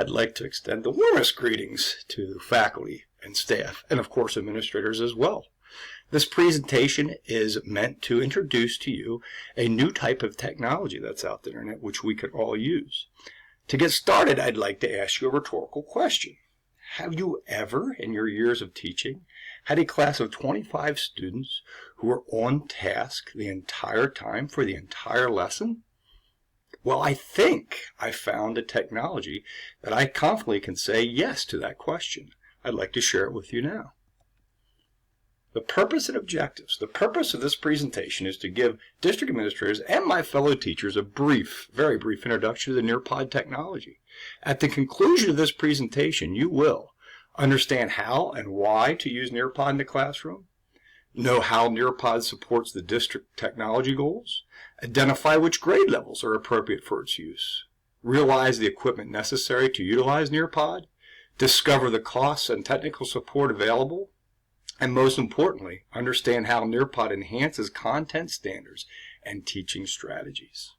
I'd like to extend the warmest greetings to faculty and staff, and of course administrators as well. This presentation is meant to introduce to you a new type of technology that's out there, which we could all use. To get started, I'd like to ask you a rhetorical question. Have you ever, in your years of teaching, had a class of 25 students who were on task the entire time for the entire lesson? Well, I think I found a technology that I confidently can say yes to that question. I'd like to share it with you now. The purpose and objectives. The purpose of this presentation is to give district administrators and my fellow teachers a very brief introduction to the Nearpod technology. At the conclusion of this presentation, you will understand how and why to use Nearpod in the classroom, know how Nearpod supports the district technology goals, identify which grade levels are appropriate for its use, realize the equipment necessary to utilize Nearpod, discover the costs and technical support available, and most importantly, understand how Nearpod enhances content standards and teaching strategies.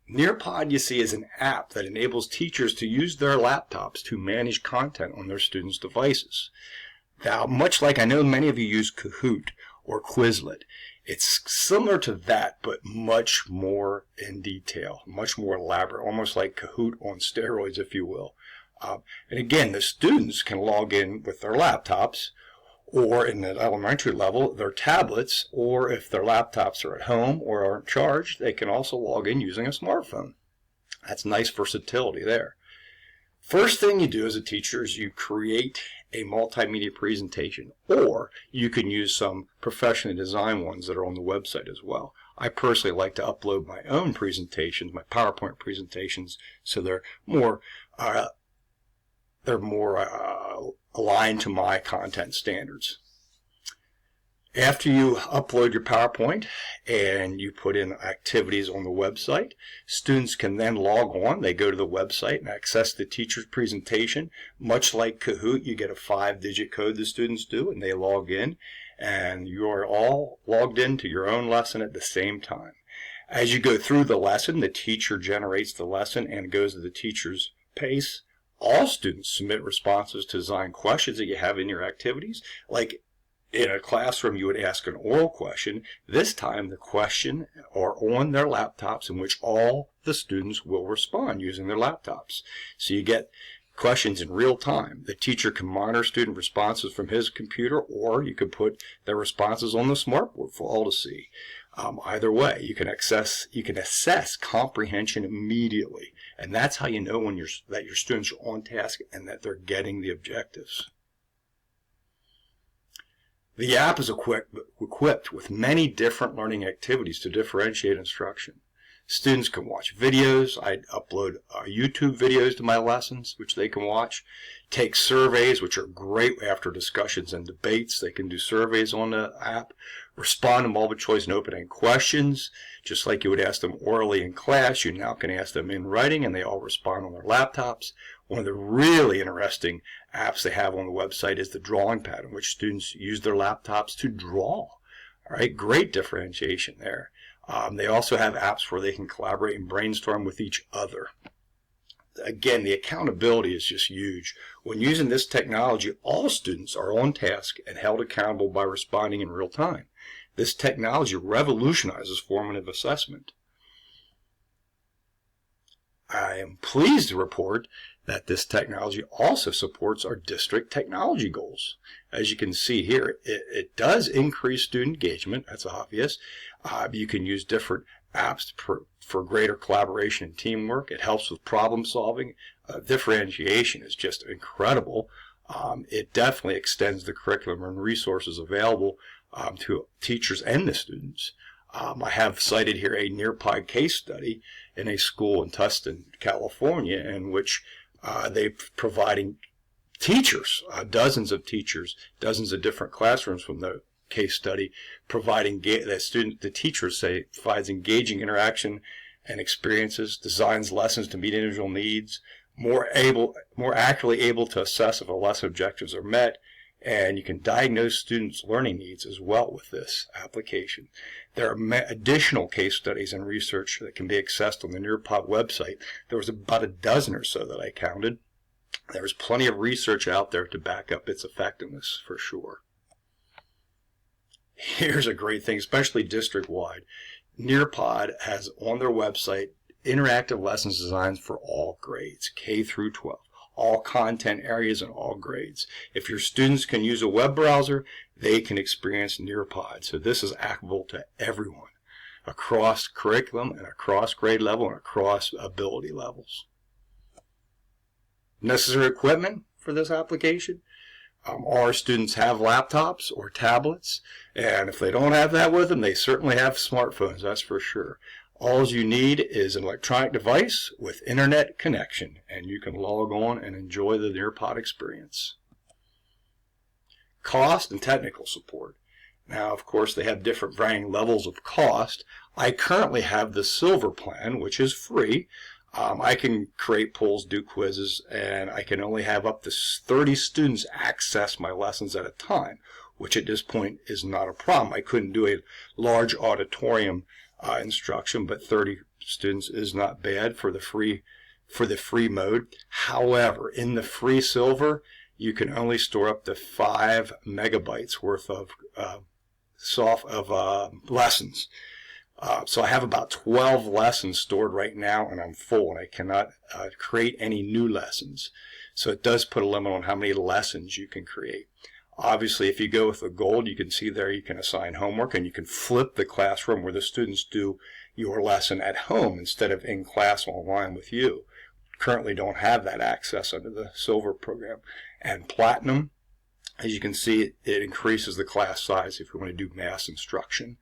Nearpod, you see, is an app that enables teachers to use their laptops to manage content on their students' devices. Now, much like I know many of you use Kahoot or Quizlet, it's similar to that, but much more in detail, much more elaborate, almost like Kahoot on steroids, if you will. And again, the students can log in with their laptops, or in the elementary level, their tablets, or if their laptops are at home or aren't charged, they can also log in using a smartphone. That's nice versatility there. First thing you do as a teacher is you create a multimedia presentation, or you can use some professionally designed ones that are on the website as well. I personally like to upload my own presentations, my PowerPoint presentations, so they're more aligned to my content standards. After you upload your PowerPoint and you put in activities on the website, students can then log on. They go to the website and access the teacher's presentation. Much like Kahoot, you get a 5-digit code the students do, and they log in, and you are all logged into your own lesson at the same time. As you go through the lesson, the teacher generates the lesson and goes at the teacher's pace. All students submit responses to design questions that you have in your activities. Like in a classroom, you would ask an oral question. This time, the question are on their laptops, in which all the students will respond using their laptops. So you get questions in real time. The teacher can monitor student responses from his computer, or you could put their responses on the smartboard for all to see. Either way, you can assess comprehension immediately, and that's how you know that your students are on task and that they're getting the objectives. The app is equipped with many different learning activities to differentiate instruction. Students can watch videos. I upload YouTube videos to my lessons, which they can watch. Take surveys, which are great after discussions and debates. They can do surveys on the app. Respond to multiple choice and open-ended questions. Just like you would ask them orally in class, you now can ask them in writing, and they all respond on their laptops. One of the really interesting apps they have on the website is the drawing pad, in which students use their laptops to draw. All right, great differentiation there. They also have apps where they can collaborate and brainstorm with each other. Again, the accountability is just huge. When using this technology, all students are on task and held accountable by responding in real time. This technology revolutionizes formative assessment. I am pleased to report that this technology also supports our district technology goals. As you can see here, it does increase student engagement. That's obvious. You can use different apps for greater collaboration and teamwork. It helps with problem solving. Differentiation is just incredible. It definitely extends the curriculum and resources available to teachers and the students. I have cited here a Nearpod case study in a school in Tustin, California, in which they're providing teachers, dozens of teachers, dozens of different classrooms from the case study, providing the teachers say provides engaging interaction and experiences, designs lessons to meet individual needs, more accurately able to assess if a lesson objectives are met, and you can diagnose students' learning needs as well with this application. There are additional case studies and research that can be accessed on the Nearpod website. There was about a dozen or so that I counted. There's plenty of research out there to back up its effectiveness for sure. Here's a great thing, especially district-wide. Nearpod has on their website interactive lessons designs for all grades, K through 12, all content areas and all grades. If your students can use a web browser, they can experience Nearpod. So this is applicable to everyone across curriculum and across grade level and across ability levels. Necessary equipment for this application. Our students have laptops or tablets, and if they don't have that with them, they certainly have smartphones, that's for sure. All you need is an electronic device with internet connection, and you can log on and enjoy the Nearpod experience. Cost and technical support. Now, of course, they have different varying levels of cost. I currently have the Silver plan, which is free. I can create polls, do quizzes, and I can only have up to 30 students access my lessons at a time, which at this point is not a problem. I couldn't do a large auditorium instruction, but 30 students is not bad for the free mode. However, in the free Silver, you can only store up to 5 megabytes worth of lessons. So I have about 12 lessons stored right now, and I'm full, and I cannot create any new lessons. So it does put a limit on how many lessons you can create. Obviously, if you go with the gold, you can see there you can assign homework, and you can flip the classroom where the students do your lesson at home instead of in class online with you. Currently don't have that access under the Silver program. And Platinum, as you can see, it increases the class size if you want to do mass instruction.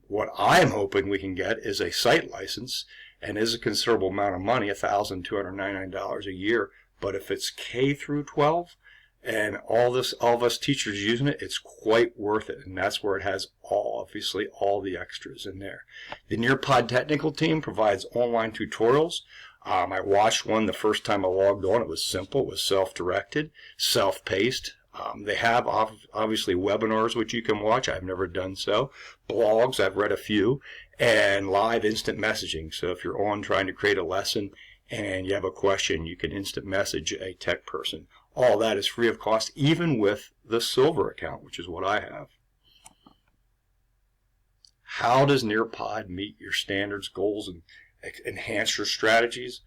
What I'm hoping we can get is a site license, and is a considerable amount of money, $1,299 a year. But if it's K through 12 and all of us teachers using it, it's quite worth it, and that's where it has obviously all the extras in there. The Nearpod technical team provides online tutorials. I watched one the first time I logged on. It was simple, it was self-directed, self-paced. They have obviously webinars which you can watch. I've never done so. Blogs, I've read a few, and live instant messaging. So if you're on trying to create a lesson and you have a question, you can instant message a tech person. All that is free of cost, even with the Silver account, which is what I have. How does Nearpod meet your standards, goals, and enhance your strategies?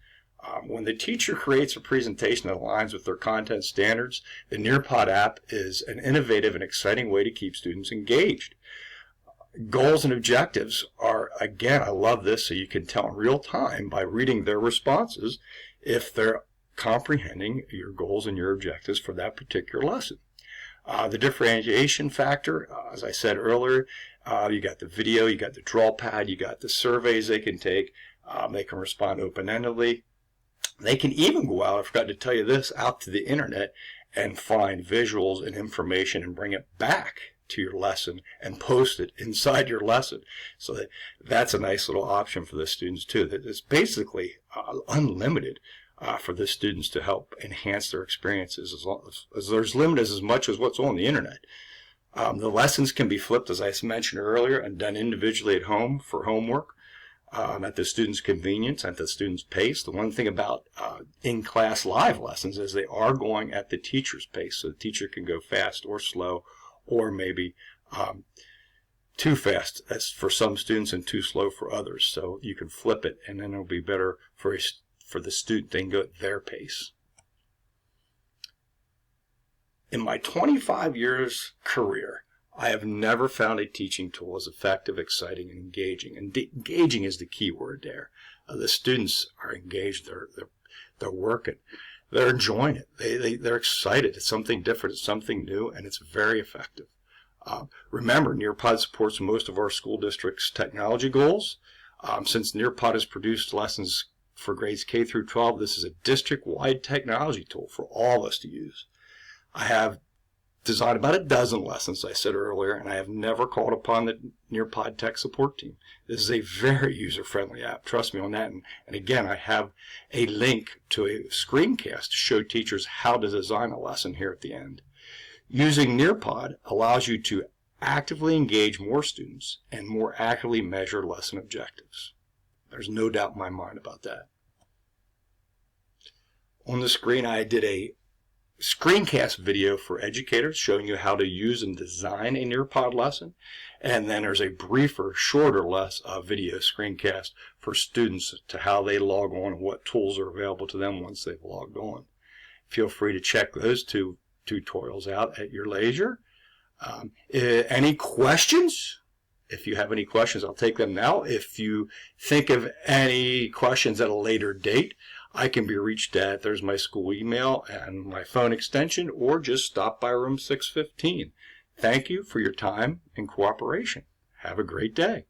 When the teacher creates a presentation that aligns with their content standards, the Nearpod app is an innovative and exciting way to keep students engaged. Goals and objectives are, again, I love this, so you can tell in real time by reading their responses if they're comprehending your goals and your objectives for that particular lesson. The differentiation factor, as I said earlier, you got the video, you got the draw pad, you got the surveys they can take, they can respond open-endedly. They can even go out, I forgot to tell you this, out to the internet and find visuals and information and bring it back to your lesson and post it inside your lesson. So that's a nice little option for the students too. That it's basically unlimited for the students to help enhance their experiences, as long as there's limited as much as what's on the internet. The lessons can be flipped, as I mentioned earlier, and done individually at home for homework. At the student's convenience, at the student's pace. The one thing about in-class live lessons is they are going at the teacher's pace, so the teacher can go fast or slow, or maybe too fast for some students and too slow for others. So you can flip it, and then it'll be better for the student. They can go at their pace. In my 25 years career, I have never found a teaching tool as effective, exciting, and engaging. And engaging is the key word there. The students are engaged. They're working. They're enjoying it. They're excited. It's something different. It's something new, and it's very effective. Remember, Nearpod supports most of our school district's technology goals. Since Nearpod has produced lessons for grades K through 12, this is a district-wide technology tool for all of us to use. I have designed about a dozen lessons, I said earlier, and I have never called upon the Nearpod tech support team. This is a very user-friendly app. Trust me on that. And again, I have a link to a screencast to show teachers how to design a lesson here at the end. Using Nearpod allows you to actively engage more students and more accurately measure lesson objectives. There's no doubt in my mind about that. On the screen, I did a screencast video for educators showing you how to use and design a Nearpod lesson. And then there's a briefer, shorter video screencast for students to how they log on and what tools are available to them once they've logged on. Feel free to check those two tutorials out at your leisure. Any questions? If you have any questions, I'll take them now. If you think of any questions at a later date, I can be reached at, there's my school email and my phone extension, or just stop by room 615. Thank you for your time and cooperation. Have a great day.